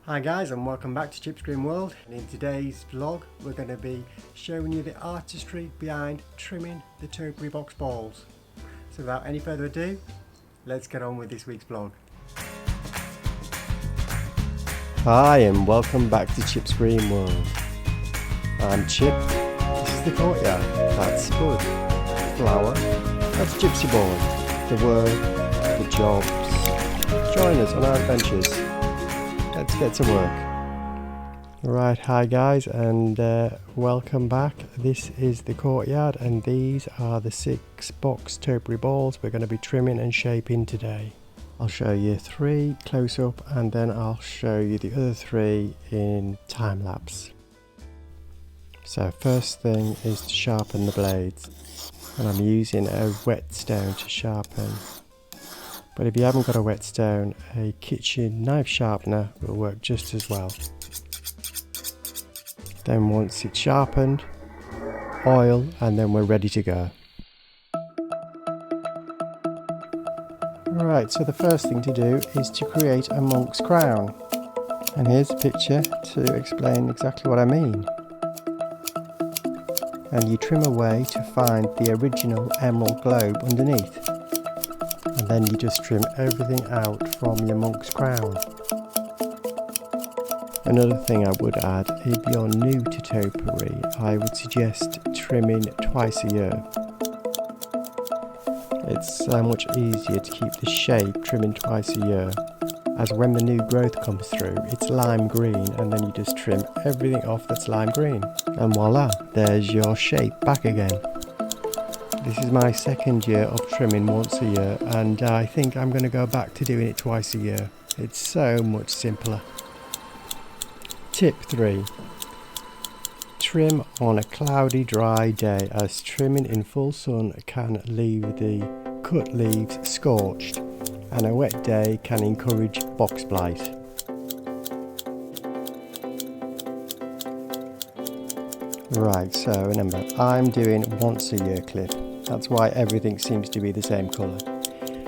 Hi guys, and welcome back to Chip's Green World, and in today's vlog we're going to be showing you the artistry behind trimming the topiary box balls. So without any further ado, let's get on with this week's vlog. Hi and welcome back to Chip's Green World. I'm Chip, this is the courtyard, that's Spud, Flower, that's Gypsy Boy, the work, the jobs. Join us on our adventures. Let's get to work. Right, hi guys, and welcome back. This is the courtyard, and these are the 6 box topiary balls we're going to be trimming and shaping today. I'll show you 3 close up, and then I'll show you the other 3 in time lapse. So first thing is to sharpen the blades, and I'm using a whetstone to sharpen. But if you haven't got a whetstone, a kitchen knife sharpener will work just as well. Then once it's sharpened, oil, and then we're ready to go. Alright, so the first thing to do is to create a monk's crown. And here's a picture to explain exactly what I mean. And you trim away to find the original emerald globe underneath. And then you just trim everything out from your monk's crown. Another thing I would add, if you're new to topiary, I would suggest trimming twice a year. It's so much easier to keep the shape trimming twice a year, as when the new growth comes through, it's lime green, and then you just trim everything off that's lime green. And voila, there's your shape back again. This is my 2nd year of trimming once a year, and I think I'm going to go back to doing it twice a year. It's so much simpler. Tip 3. Trim on a cloudy, dry day, as trimming in full sun can leave the cut leaves scorched, and a wet day can encourage box blight. Right, so remember, I'm doing once a year clip. That's why everything seems to be the same colour.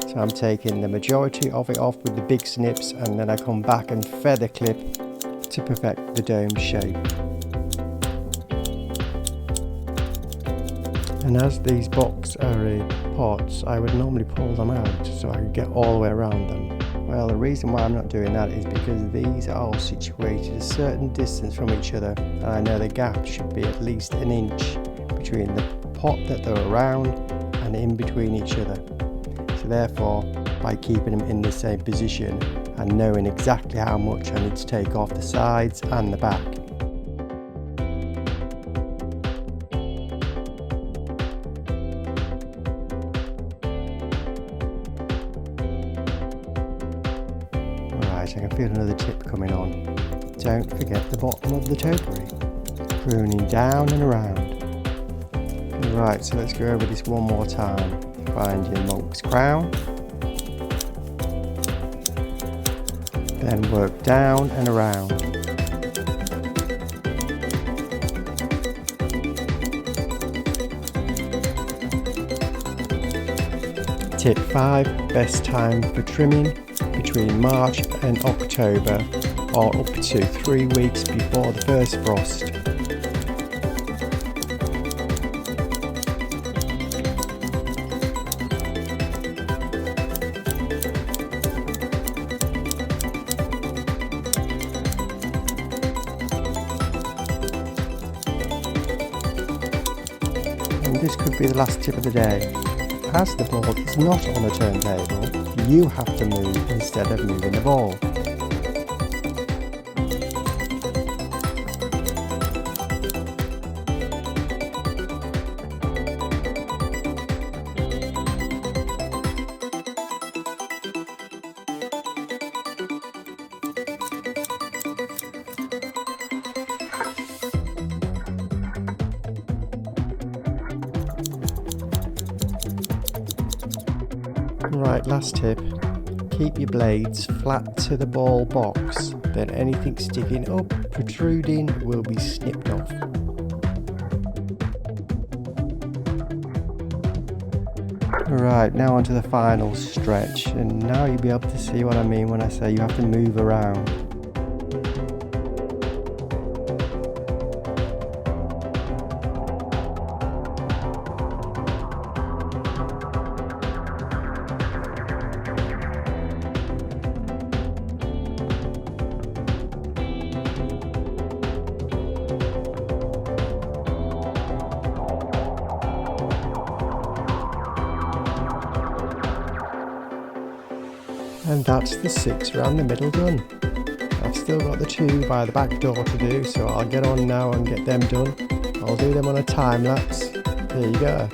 So I'm taking the majority of it off with the big snips, and then I come back and feather clip to perfect the dome shape. And as these Boxwood pots, I would normally pull them out so I could get all the way around them. Well, the reason why I'm not doing that is because these are all situated a certain distance from each other, and I know the gap should be at least an inch between the pot that they're around and in between each other. So therefore, by keeping them in the same position and knowing exactly how much I need to take off the sides and the back. Alright, I can feel another tip coming on. Don't forget the bottom of the topiary. Pruning down and around. Right, so let's go over this one more time. Find your monk's crown. Then work down and around. Tip 5. Best time for trimming between March and October, or up to 3 weeks before the first frost. This could be the last tip of the day. As the ball is not on a turntable, you have to move instead of moving the ball. Right, last tip, keep your blades flat to the ball box, then anything sticking up, protruding will be snipped off. Right, now onto the final stretch, and now you'll be able to see what I mean when I say you have to move around. And that's the 6 around the middle done. I've still got the 2 by the back door to do, so I'll get on now and get them done. I'll do them on a time lapse. There you go.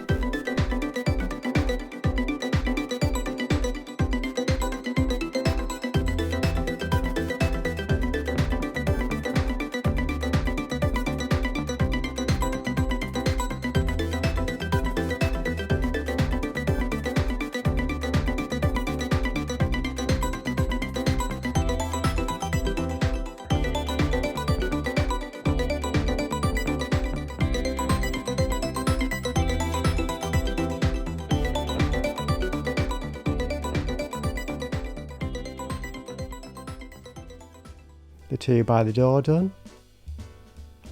The 2 by the door done,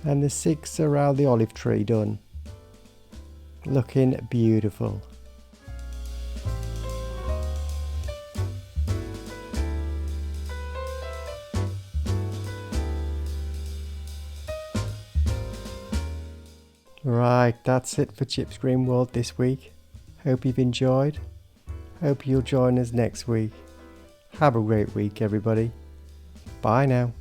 and the 6 around the olive tree done. Looking beautiful. Right, that's it for Chip's Green World this week. Hope you've enjoyed. Hope you'll join us next week. Have a great week, everybody. Bye now.